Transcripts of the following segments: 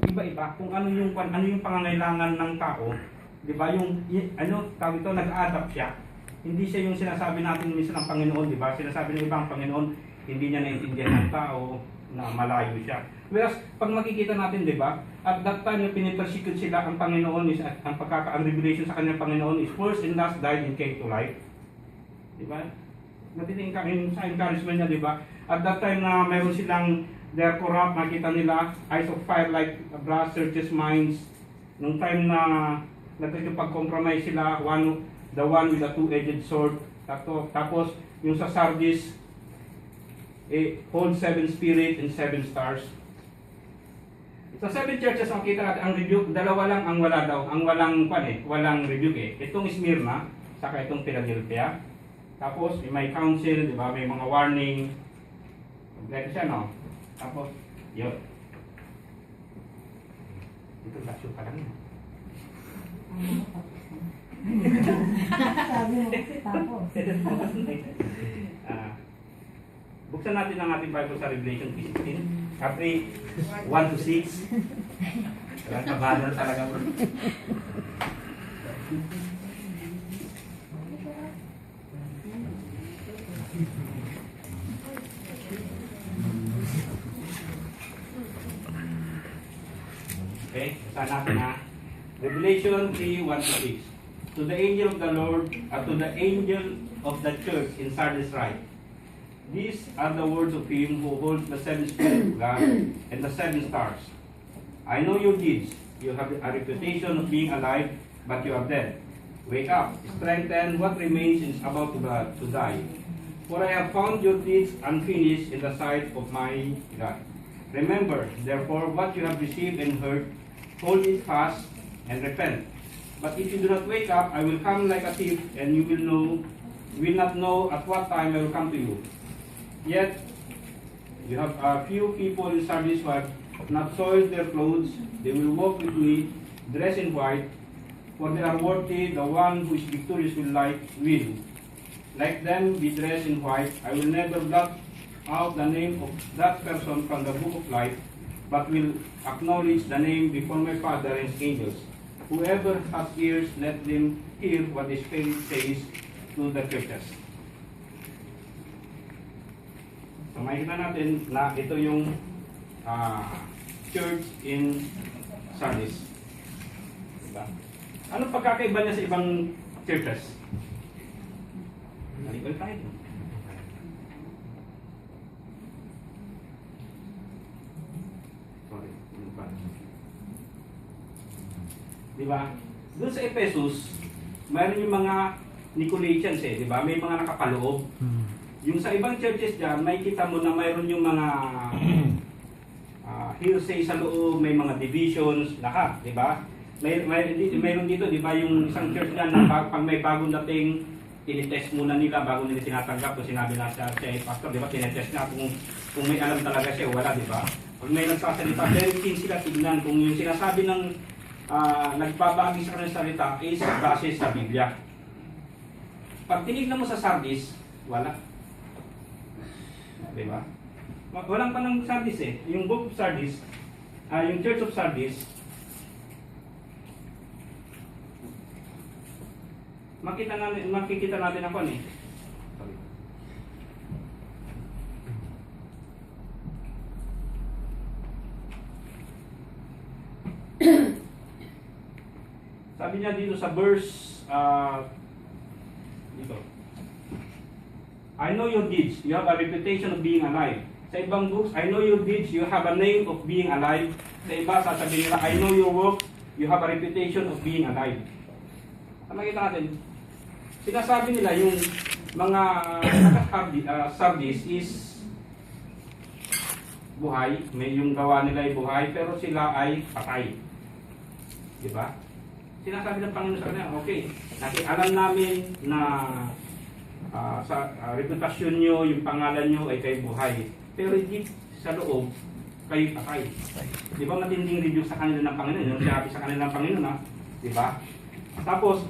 Iba-iba kung ano yung pangangailangan ng tao, 'di ba? Yung tawag ito, nag-adapt siya. Hindi siya yung sinasabi natin minsan ng Panginoon, 'di ba? Sinasabi ng ibang Panginoon, hindi niya naintindihan ng tao na malayo siya. Whereas pag makikita natin, 'di ba? At that time yung pinipersecute sila, ang Panginoon is ang revelation sa kanyang Panginoon is first and last died and came to life. 'Di ba? Matinding sa encouragement niya, 'di ba? At that time na mayroon silang they're corrupt, nakita nila, eyes of fire like brass searches minds. Nung time na nagkikipag-compromise sila, the one with a two-edged sword. Tapos, yung sa Sardis, hold 7 spirit and 7 stars. Sa 7 churches, makita natin, ang rebuke, dalawa lang ang wala daw. Ang walang rebuke . Itong Smyrna, saka itong Philadelphia. Tapos, may counsel, di ba? May mga warning. Like siya, no? Tapos, yun. Ito, lasyo pa lang. Sabi mo kasi tapos. Buksan natin ang ating Bible sa Revelation 15. Kapri 1 to 6. Walang kabahan talaga. Okay, saan natin ha? Revelation 3, 1 to 6. To the angel of the Lord, to the angel of the church in Sardis write, these are the words of him who holds the 7 spirits of God and the 7 stars. I know your deeds. You have a reputation of being alive, but you are dead. Wake up, strengthen what remains is about to die. For I have found your deeds unfinished in the sight of my God. Remember, therefore, what you have received and heard, hold it fast and repent. But if you do not wake up, I will come like a thief, and you will not know at what time I will come to you. Yet, you have a few people in Sardis who have not soiled their clothes. They will walk with me, dressed in white, for they are worthy. The one who is victorious will. Like them, be dressed in white. I will never blot out the name of that person from the book of life, but will acknowledge the name before my Father and his angels. Whoever has ears, let them hear what the Spirit says to the churches. So makikita natin na ito yung church in Sardis. Diba? Anong pagkakaiba niya sa ibang churches? Nalikol tayo. Diba? Doon sa Ephesus, mayroon yung mga Nicolaitans diba? May mga nakapaloob. Yung sa ibang churches dyan, may kita mo na mayroon yung mga hearsay sa loob, may mga divisions, lahat, diba? Mayroon dito, diba, yung isang church dyan na pag may bagong dating, tinitest muna nila bago nila tinatanggap kung sinabi na siya ay pastor, diba? Tinitest na kung may alam talaga siya o wala, diba? Pag may nagsasalita, very keen sila tignan kung yung sinasabi ng nagbabagi sa kanyang salita is base sa Biblia. Pag tinignan mo sa Sardis, wala. Diba? Walang pa ng Sardis Yung book of Sardis, yung Church of Sardis, makikita natin ako Sabi niya dito sa verse, dito. I know your deeds. You have a reputation of being alive. Sa ibang books, I know your deeds. You have a name of being alive. Sa iba, sasabihin nila, I know your work. You have a reputation of being alive. Makita natin, sinasabi nila yung mga Sardis is buhay. May yung gawa nila ay buhay, pero sila ay patay. Diba? Sinasabi ng Panginoon sa kanila, okay, alam namin na sa reputasyon nyo, yung pangalan nyo ay kayo buhay. Pero hindi sa loob, kayo patay. Di ba matinding review sa kanila ng Panginoon? Yung sinabi sa kanila ng Panginoon, di ba? Tapos,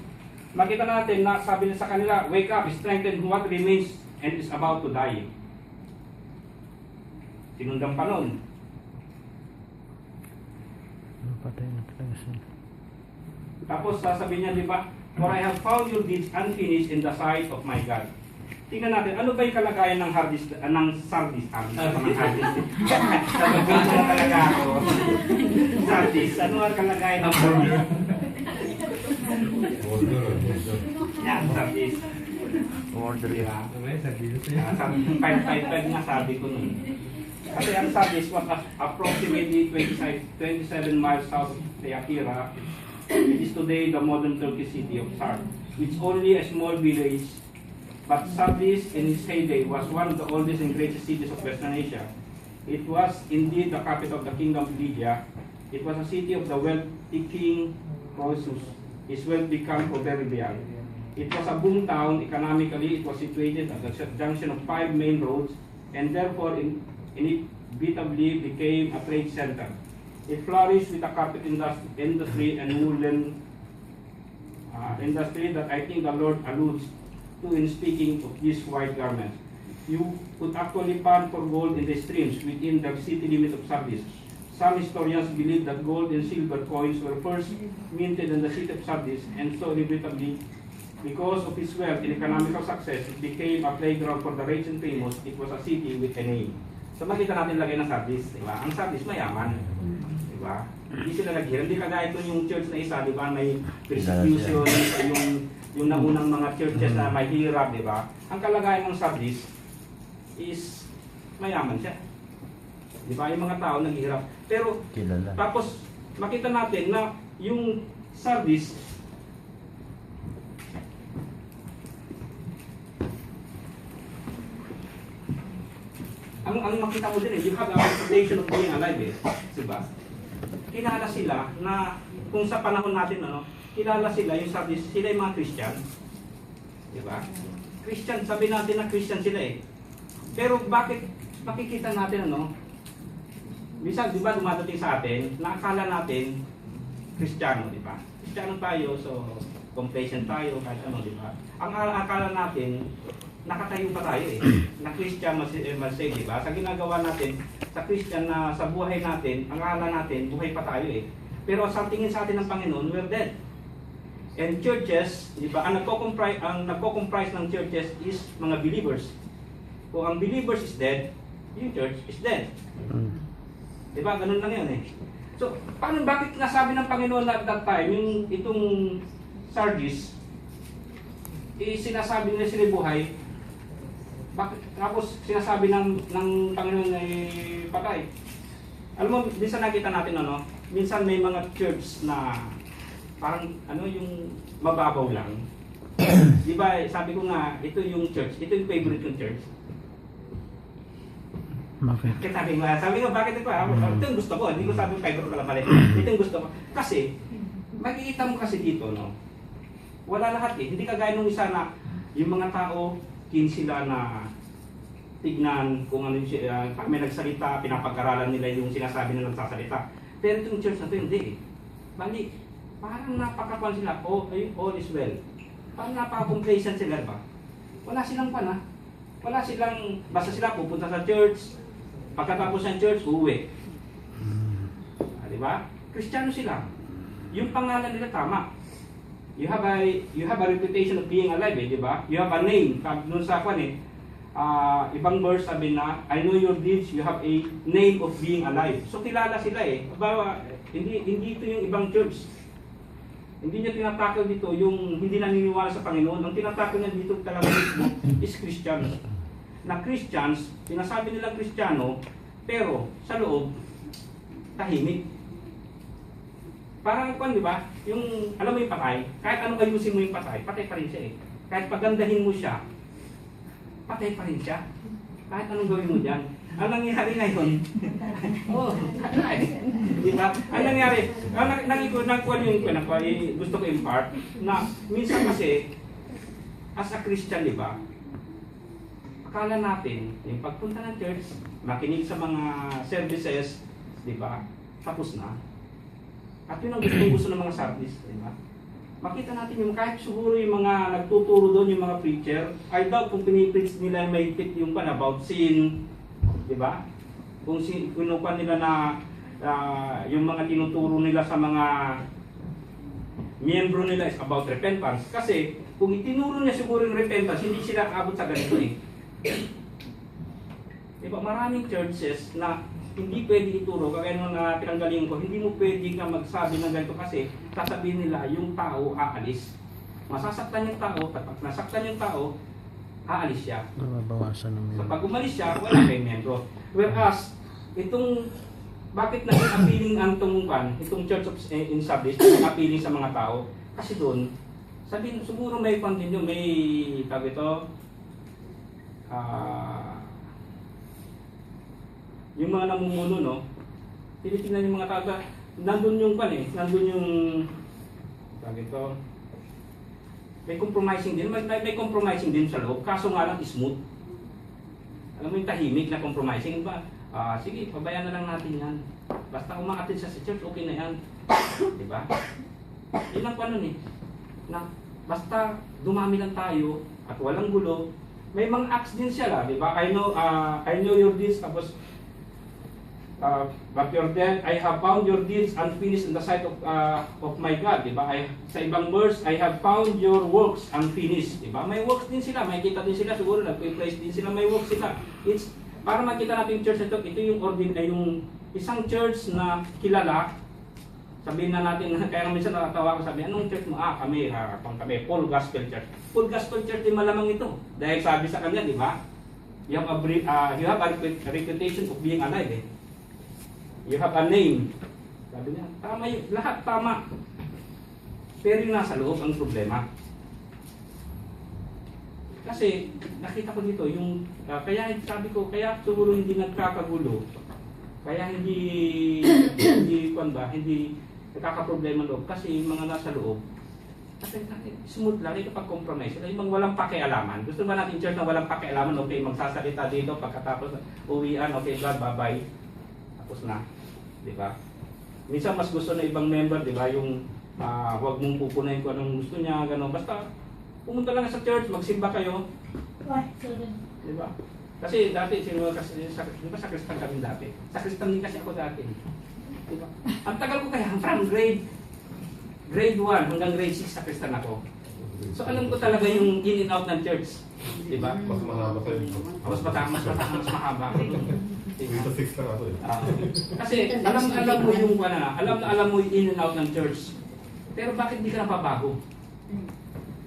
makita natin na sabi niya sa kanila, wake up, strengthen what remains and is about to die. Sinundan pa nun. Patay na talaga sila. Tapos sasabihin niya, di ba? For I have found your deeds unfinished in the sight of my God. Tingnan natin, ano ba yung kalagayan ng hardis, ng sardis? Hardis. Sabagat na talaga ako. Sardis, ano ang kalagayan ng sardis? Yan, sardis. Order Di yun. ba? Sabi, 555 nga sabi ko nun. Kasi ang sardis was approximately 27 miles south of Tiakira. It is today the modern Turkish city of Sard. It's only a small village, but Sardis in its heyday was one of the oldest and greatest cities of Western Asia. It was indeed the capital of the kingdom of Lydia. It was a city of the wealthy king Croesus. His wealth became proverbial. It was a boom town economically. It was situated at the junction of 5 main roads, and therefore inevitably became a trade center. It flourished with the carpet industry and woolen industry that I think the Lord alludes to in speaking of these white garments. You could actually pan for gold in the streams within the city limit of Sardis. Some historians believe that gold and silver coins were first minted in the city of Sardis, and so inevitably, because of its wealth and economical success, it became a playground for the rich and famous. It was a city with a name. So makita natin lagay ng Sardis, di ba? Ang Sardis mayaman. Di ba? Hindi sila naghirap. Hindi kagaya ito yung church na isa, di ba? May persecution, yung naunang mga churches na mahirap, di ba? Ang kalagayan ng Sardis is mayaman siya. Di ba? Yung mga tao naghihirap. Pero, Kilala. tapos makita natin na yung Sardis, ang makita mo din you have a reputation of being alive diba? Kilala sila na kung sa panahon natin kilala sila yung Sardis, sila yung mga Christian. Diba? Christian, sabi natin na Christian sila Pero bakit makikita natin minsan diba dumadating sa atin, nakakala natin Kristiyano, diba? Kristiyano tayo, so complacent tayo, kahit diba? Ang akala natin, nakatayo pa tayo na Christian masay, diba? Sa ginagawa natin, sa Christian na sa buhay natin, ang akala natin, buhay pa tayo Pero sa tingin sa atin ng Panginoon, we're dead. And churches, diba? Ang nagko-comprise ng churches is mga believers. Kung ang believers is dead, yung church is dead. Diba? Ganun lang yun So, bakit nasabi ng Panginoon at that time, yung itong Sardis, sinasabi nila sila buhay, bakit? Tapos sinasabi ng Panginoon na patay. Alam mo, minsan nakita natin minsan may mga church na parang yung mababaw lang. Di ba, sabi ko nga, ito yung church, ito yung favorite kong church. Bakit? Sabi ko, bakit ito? Ito yung gusto ko, hindi ko sabi favorite ko lang mali. Ito yung gusto ko. Kasi, makikita mo kasi dito, wala lahat hindi kagaya nung isa na yung mga tao, keen sila na tignan kung ano yung pag may nagsalita, pinapag-aralan nila yung sinasabi na nagsasalita. Pero itong church na ito, hindi Bali, parang napakakuan sila, all is well. Parang napaka-complacent sila ba? Wala silang wala silang, basta sila pupunta sa church, pagkatapos ng church, uuwi. Diba? Kristiyano sila. Yung pangalan nila tama. You have a reputation of being alive, di ba? You have a name. Doon sa ibang verse sabi na, I know your deeds, you have a name of being alive. So kilala sila hindi ito yung ibang church. Hindi niya tinatakil dito yung hindi naniniwala sa Panginoon. Ang tinatakil niya dito talaga mismo is Christians. Na Christians, sinasabi nilang Kristiyano, pero sa loob, tahimik. Parang di ba? Yung, alam mo yung patay, kahit anong ayusin mo yung patay pa rin siya Kahit pagandahin mo siya, patay pa rin siya. Kahit anong gawin mo dyan. Ang nangyari ngayon, di ba? Ang nangyari, gusto ko impart, na minsan kasi, as a Christian, di ba? Akala natin, yung pagpunta ng church, makinig sa mga services, di ba? Tapos na. At yun ang gusto ng mga Sardis, di ba? Makita natin yung kahit siguro yung mga nagtuturo doon, yung mga preacher, I doubt kung pinipreach nila may fit yung about sin, di ba? Kung kinukuha nila na yung mga tinuturo nila sa mga miyembro nila is about repentance. Kasi kung itinuro niya siguro yung repentance, hindi sila abot sa ganito eh. Diba, maraming churches na hindi pwede ituro, kaya nung pinanggaling ko, hindi mo pwede ka magsabi ng ganito kasi sasabihin nila yung tao aalis. Masasaktan yung tao, pag nasaktan yung tao, aalis siya. Mabawasan ng So pag umalis siya, wala kayong membro. Whereas, itong, bakit naging appealing ang itong Church of in Sabis, naging appealing sa mga tao? Kasi doon, sabihin, siguro may continue, may, tawag ito, yung mga namumuno, no? Tinitingnan yung mga tao, nandun yung nandun yung, tawag ito, may compromising din, may compromising din sa loob, kaso nga lang smooth. Alam mo yung tahimik na compromising ba? Sige, pabayaan na lang natin yan. Basta umakatid siya sa church, okay na yan. Diba? Yun ang paano eh. Na, basta dumami lang tayo at walang gulo. May mga acts din siya lah, diba? I know your deeds, tapos but your deed, I have found your deeds unfinished in the sight of my God, diba? Sa ibang verse, I have found your works unfinished, diba? May works din sila, may kita din sila, siguro nag-praise din sila, may works sila. It's para makita natin yung church na ito yung isang church na kilala. Sabihin na natin, kaya minsan nakatawa ko, sabi, anong church mo? Kami, Full Gospel Church. Full Gospel Church din malamang ito. Dahil sabi sa kanya, di ba? You have a reputation of being alive eh. You have a name. Sabi niya, tama yun. Lahat tama. Pero yung nasa loob ang problema. Kasi nakita ko dito, kaya sabi ko, kaya siguro hindi nagkakagulo. Kaya hindi nagkakaproblema loob. Kasi yung mga nasa loob, kasi smooth lang, ito pag-compromise. Yung mga walang pakialaman. Gusto ba natin church na walang pakialaman? Okay, magsasalita dito, pagkatapos uwian, okay, God, bye-bye. Tapos na. Diba? Minsan mas gusto na ibang member, diba? Yung huwag mong pupunayin kung anong gusto niya, gano'n. Basta pumunta lang sa church, magsimba kayo. Diba? Kasi dati, diba sa Kristan kami dati? Sa Kristan din kasi ako dati. Diba? Ang tagal ko kaya, from grade 1 hanggang grade 6 sa Kristan ako. So alam ko talaga yung in and out ng church. Diba? Mas mahaba kayo dito. Mas mahaba. Dito 6 lang ako eh. Kasi alam mo yung alam mo yung in and out ng church. Pero bakit di ka napabago?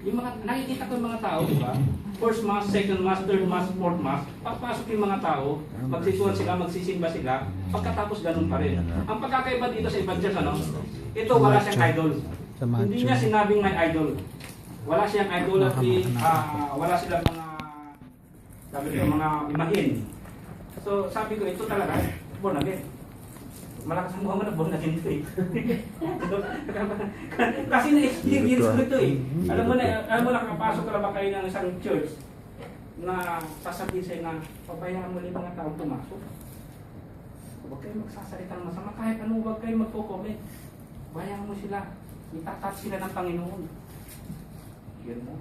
Yung mga nakikita ko yung mga tao, di ba? First mass, second mass, third mass, fourth mass, pagpasok yung mga tao, magsisuan sila, magsisimba sila, pagkatapos ganun pa rin. Ang pagkakaiba dito sa ibang church, ito wala siyang idol. Hindi niya sinabing may idol. Wala siyang idolatry, wala silang mga imahin. So sabi ko, ito talaga, born again. Malakas ang buha mo na born again ito eh. Kasi na-experience ko ito eh. Alam mo na kapasok ka na ba kayo ng isang church na sasabihin sa'yo na pabayaan mo yung mga taong pumasok. Huwag kayo magsasalita ng masama. Kahit ano, huwag kayo magpo-comment. Bayaan mo sila. Itatat sila ng Panginoon. Yun mo.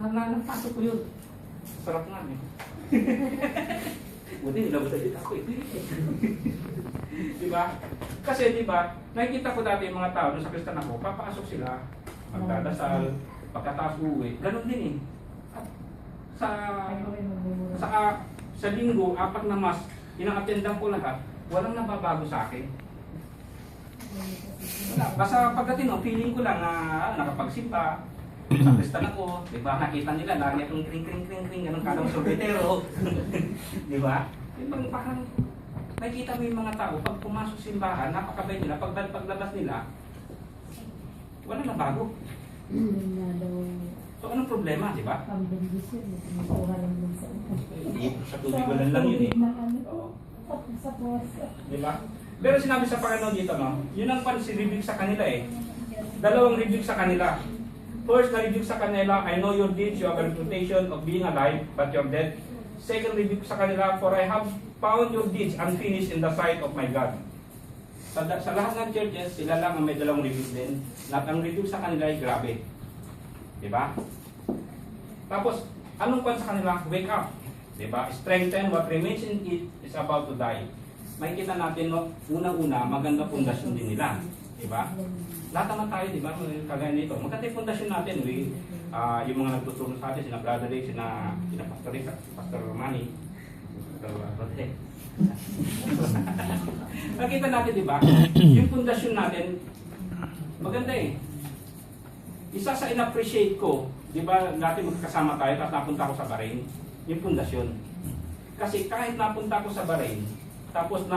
Napasok ko yun. Sarap nga eh. Buti nilabutan din ako eh. Diba? Kasi diba, nakikita ko dati yung mga tao sa Kristan ako, papasok sila, magdadasal, pagkatapos uwi. Ganon din eh. Sa linggo, 4 na mas, ina-attendan ko lahat, walang nababago sa akin. Basta pagdating, feeling ko lang na nakapagsimba, sa Kristan ako, diba? Nakita nila, lagi akong kring, ganun kadang sorbetero. Diba? Yung parang, nakikita mo yung mga tao, pag pumasok simbahan, napakabay nila, paglabas nila, wala na bago. So, anong problema, di ba? Sa tubig wala lang yun eh. Di ba? Pero sinabi sa Panginoon dito, no? Yun ang pansi-rebuke sa kanila eh. Dalawang rebuke sa kanila. First, na-rebuke sa kanila, I know your deeds, you have a reputation of being alive, but you're dead. Second, rebuke sa kanila, for I have found your deeds unfinished in the sight of my God. Sa lahat ng churches, sila lang ang may dalawang rebuke din. At ang rebuke sa kanila ay grabe. Diba? Tapos, anong kwan sa kanila? Wake up. Diba? Strengthen what remains in it is about to die. makikita natin, no, unang-una, maganda pundasyon din nila. Diba? Lahat naman tayo, diba? Kagaya nito. Maganda yung pundasyon natin. Yung mga nagtutulong sa atin, sina Brother Rick, sina Pastor Rick, Pastor Manny, Pastor Rodrick. Makita natin, diba? Yung pundasyon natin, maganda eh. Isa sa in-appreciate ko, diba, dati magkasama tayo, tapos napunta ako sa Bahrain, yung pundasyon. Kasi kahit napunta ako sa Bahrain, tapos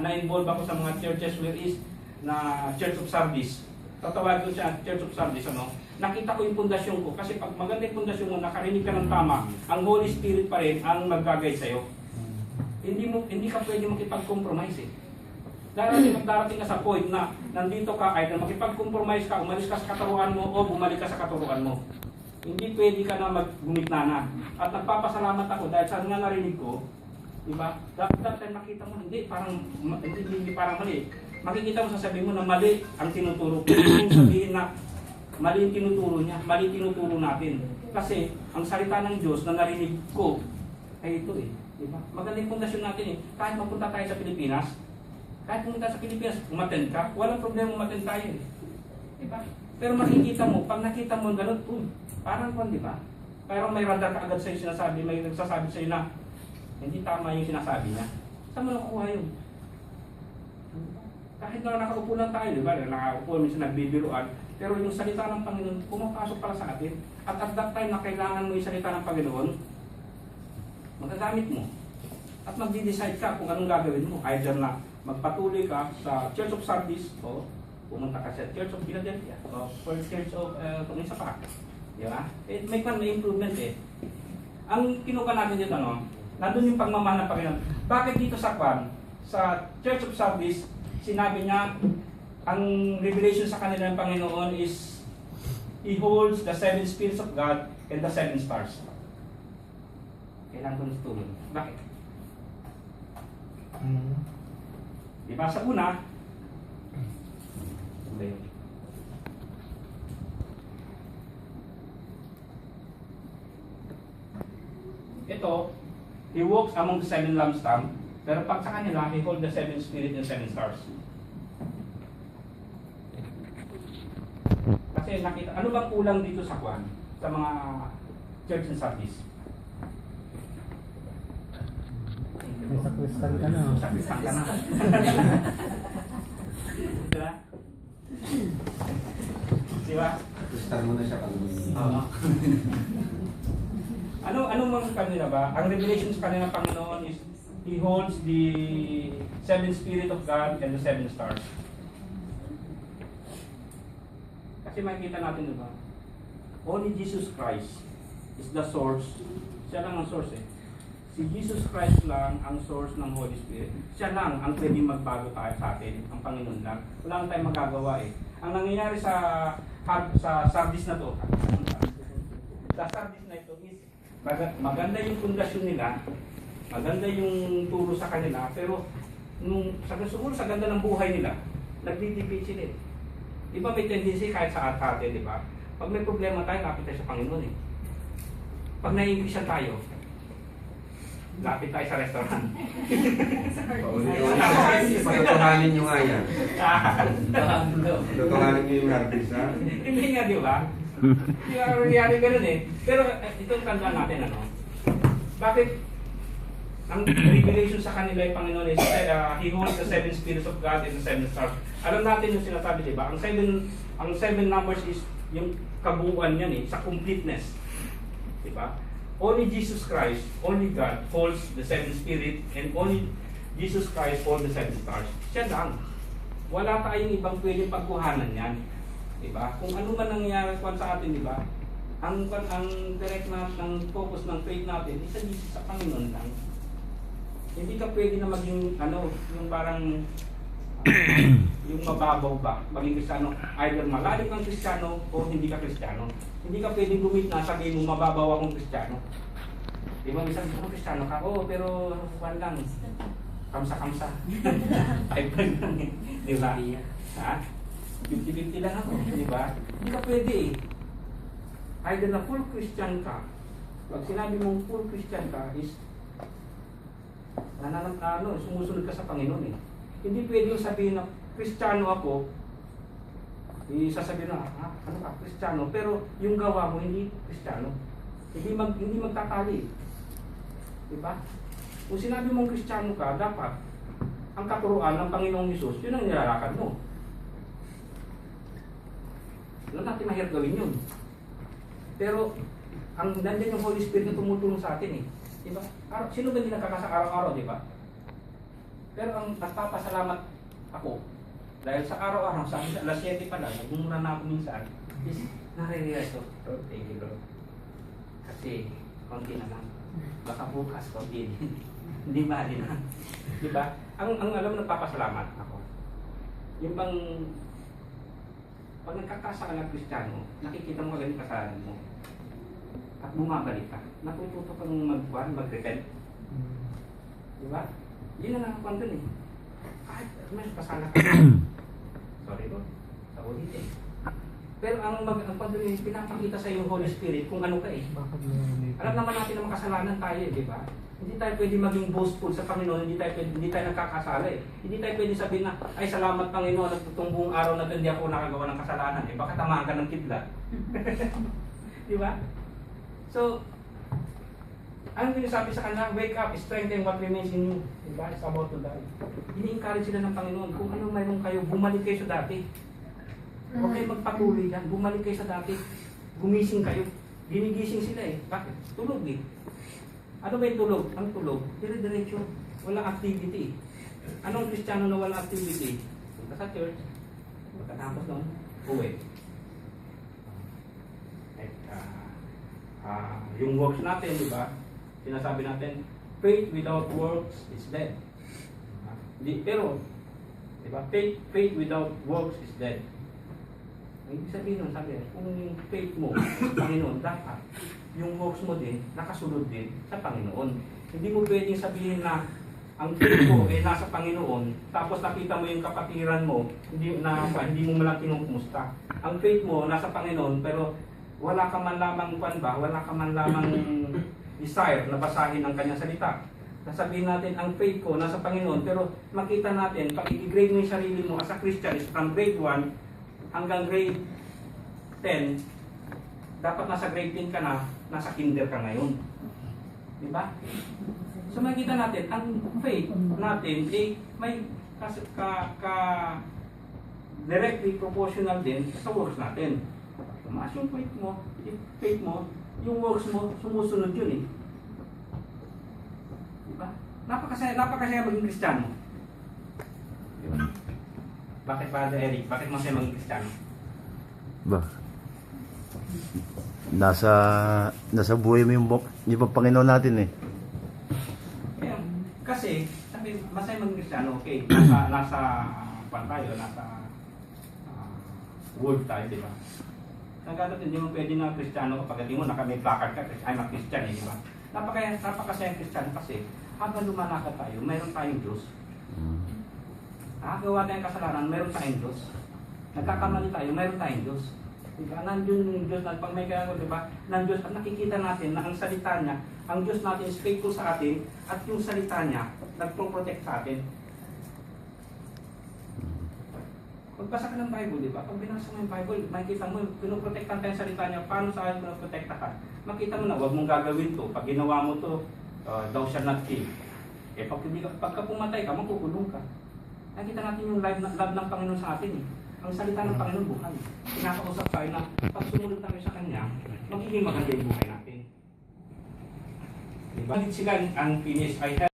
na-involve ako sa mga churches where is na Church of Sardis. Tatawag ko siya Church of Sardis, ano? Nakita ko yung pundasyon ko kasi pag maganda yung pundasyon mo, nakarinig ka ng tama, ang Holy Spirit pa rin ang mag-guide sa'yo. Hindi ka pwede makipag-compromise eh. Darating ka sa point na nandito ka, either makipag-compromise ka, umalis ka sa katuruan mo o bumalik ka sa katuruan mo. Hindi pwede ka na mag-gumitna. At nagpapasalamat ako dahil sa nga narinig ko, diba? Dapat makita mo, hindi parang mali. Makikita mo, sasabihin mo na mali ang tinuturo ko. Hindi sabihin na mali yung tinuturo niya, mali tinuturo natin. Kasi ang salita ng Diyos na narinig ko ay ito eh. Diba? Magaling pundasyon natin eh. Kahit mapunta tayo sa Pilipinas, kahit pumunta sa Pilipinas, umattend ka, walang problema umattend tayo eh. Diba? Pero makikita mo, pag nakita mo ganun, parang kung diba? Parang may radar ka agad sa'yo sinasabi, may nagsasabi sa'yo na hindi tama yung sinasabi niya. Saan mo nakukuha yun? Kahit na nakaupo lang tayo, diba? Nakaupo, minsan nagbibiruan, pero yung salita ng Panginoon, pumapasok pala sa atin. At that time na kailangan mo yung salita ng Panginoon, magagamit mo. At magdi-decide ka kung anong gagawin mo. Either na magpatuloy ka sa Church of Sardis o pumunta ka sa Church of Philadelphia o First Church of kung isa pa. Diba? May improvement eh. Ang kinuha natin dito, nandun yung pagmamahal ng Panginoon. Bakit dito sa Church of Sardis, sinabi niya, ang revelation sa kanila ng Panginoon is He holds the 7 spirits of God and the 7 stars. Kailangan ko ng tulong. Bakit? Diba sa una, ito, He walks among the 7 lampstands, pero pag sa kanila, He holds the 7 spirit and 7 stars. Kasi nakita, ano bang kulang dito sa Kwan? Sa mga church and Sardis? Sa kristal ka na. Sa kristal ka na. Diba? Diba? Kristal mo na siya pag Oo. Anong mga kanila ba? Ang revelation sa kanila ng Panginoon is He holds the 7 Spirit of God and the 7 stars. Kasi makikita natin, diba? Only Jesus Christ is the source. Siya lang ang source eh. Si Jesus Christ lang ang source ng Holy Spirit. Siya lang ang pwedeng magbago tayo sa atin. Ang Panginoon lang. Wala nang tayong magagawa eh. Ang nangyayari sa Sardis na to, sa Sardis na ito is maganda yung pundasyon nila, maganda yung turo sa kanila, pero siguro sa ganda ng buhay nila, nagtitipid sila eh. Diba may tendency kahit sa atin, diba? Pag may problema tayo, lapit tayo sa Panginoon eh. Pag naiingisan tayo, lapit tayo sa restaurant. Patutuhanin nyo nga yan. Patutuhanin nyo yung harvest, ha? Hindi nga, di ba? Hindi nga nangyari ganun eh. Pero itong tanda natin, bakit ang revelation sa kanila yung Panginoon is He holds the 7 spirits of God and the 7 stars. Alam natin yung sinasabi, di ba? Ang 7 numbers is yung kabuuan yan eh, sa completeness. Di ba? Only Jesus Christ, only God holds the 7 spirit and only Jesus Christ holds the 7 stars. Siya lang. Wala tayong ibang pwedeng pagkuhanan yan. Diba? Kung ano man nangyayari sa atin, diba? Ang direct ng focus ng faith natin, isa sa Panginoon lang. Hindi ka pwede na maging, yung parang, yung mababaw ba, maging Kristiyano. Either malalim kang Kristiyano o hindi ka Kristiyano. Hindi ka pwedeng gumit na sabihin mo mababaw akong Kristiyano. Di ba, minsan ako Kristiyano ka, pero kuwan lang. Kamsa-kamsa. 5 lang eh. Di ba? Ha? 50-50 lang ako, di ba? Hindi ka pwede eh. Either na full Christian ka, pag sinabi mong full Christian ka is sumusunod ka sa Panginoon eh. Hindi pwede yung sabihin na Kristiyano ako, sasabihin na, ano ka, Kristiyano, pero yung gawa mo hindi Kristiyano. Hindi magtatali. Diba? Kung sinabi mong Kristiyano ka, dapat ang katuruan ng Panginoong Hesus, yun ang nilalakad mo. Alam natin mahirap gawin yun. Pero, nandiyan yung Holy Spirit na tumutulong sa atin eh. Diba? Sino ba hindi nakakasa araw-araw, diba? Pero ang nagpapasalamat ako, dahil sa araw-araw, sa alas 7 pa lang, nagmumura na ako minsan, is nare-realize ko, Lord, thank you Lord. Kasi, konti na lang. Baka bukas, konti din. Hindi mali na. Diba? Ang alam mo, nagpapasalamat ako. Yung bang, pag nagkakasa ka ng Kristiyano, nakikita mo agad yung kasalanan mo. At bumabalik ka. Natututo kang mag-repent. Diba? Yun na nakakuan dun eh. Kahit may kasala ka. Sorry Lord. Sa ulitin. Pero ang pagdun eh, pinapakita sa yung Holy Spirit kung ano ka eh. Alam naman natin na makasalanan tayo eh, di ba? Hindi tayo pwede maging boastful sa Panginoon, hindi tayo nagkakasala eh. Hindi tayo pwede sabihin na, ay salamat Panginoon, at itong buong araw na ito, hindi ako nakagawa ng kasalanan eh. Baka tamaan ka ng kidlat. Di ba? So, ang sinasabi sa kanila, wake up, strengthen what remains in you. Diba? It's about to die. Ini-encourage sila ng Panginoon. Kung ano mayroon kayo, bumalik kayo sa dati. Huwag kayo magpatuloy yan. Bumalik kayo sa dati. Gumising kayo. Ginigising sila eh. Bakit? Tulog eh. Ano ba yung tulog? Ang tulog, dire-diretso. Walang activity. Anong Kristiyano na walang activity? Punta sa church. Pagkatapos nun, uwi. Yung works natin, di ba? Sinasabi natin, faith without works is dead. Pero, di ba? Faith without works is dead. Ang ibig sabihin nun, sabi, kung yung faith mo sa Panginoon, dapat yung works mo din, nakasunod din sa Panginoon. Hindi mo pwedeng sabihin na ang faith mo ay nasa Panginoon, tapos nakita mo yung kapatiran mo, hindi mo malang kinukumusta. Ang faith mo nasa Panginoon, pero wala ka man lamang wala ka man lamang desire na basahin ang kanyang salita. Sasabihin natin, ang faith ko nasa Panginoon, pero makita natin, pag i-grade mo yung sarili mo as a Christian, is from grade 1 hanggang grade 10, dapat nasa grade 10 ka na, nasa kinder ka ngayon. Diba? So makita natin, ang faith natin, may directly proportional din sa works natin. Tumaas yung faith mo, yung works mo, sumusunod yun eh. Diba? Napakasaya maging Kristiyano. Diba? Bakit Father Eric? Bakit masaya maging Kristiyano? Ba? Nasa buhay mo yung Panginoon natin eh. Kaya, kasi, sabi, masaya maging Kristiyano, okay, nasa word tayo, di ba? Nagkataon, hindi mo pwede na Kristiyano kapag hindi mo may placard ka, I'm a Christian, di ba? Napakasaya Kristiyano kasi habang lumalakad tayo, mayroon tayong Diyos. Gawa tayong kasalanan, mayroon tayong Diyos. Nagkakamali tayo, mayroon tayong Diyos. Diba? Nandiyon yung Diyos na pag may kaya ko, diba? Nandiyon at nakikita natin na ang salita niya, ang Diyos natin is faithful sa atin at yung salita niya, nagpo-protect sa atin. Pagbasa ka ng Bible, di ba? Pag binasa mo yung Bible, makikita mo, pinoprotektan tayo sa salita niya, paano sa akin pinoprotekta ka? Makita mo na, huwag mong gagawin to. Pag ginawa mo to, thou shall not kill. Eh, pagka pumatay ka, makukulong ka. Nakita natin yung love ng Panginoon sa atin eh. Ang salita ng Panginoon buhay. Pinakausap tayo na pag sumunod tayo sa Kanya, magiging maganda yung buhay natin. Diba? Sila ang finish, I have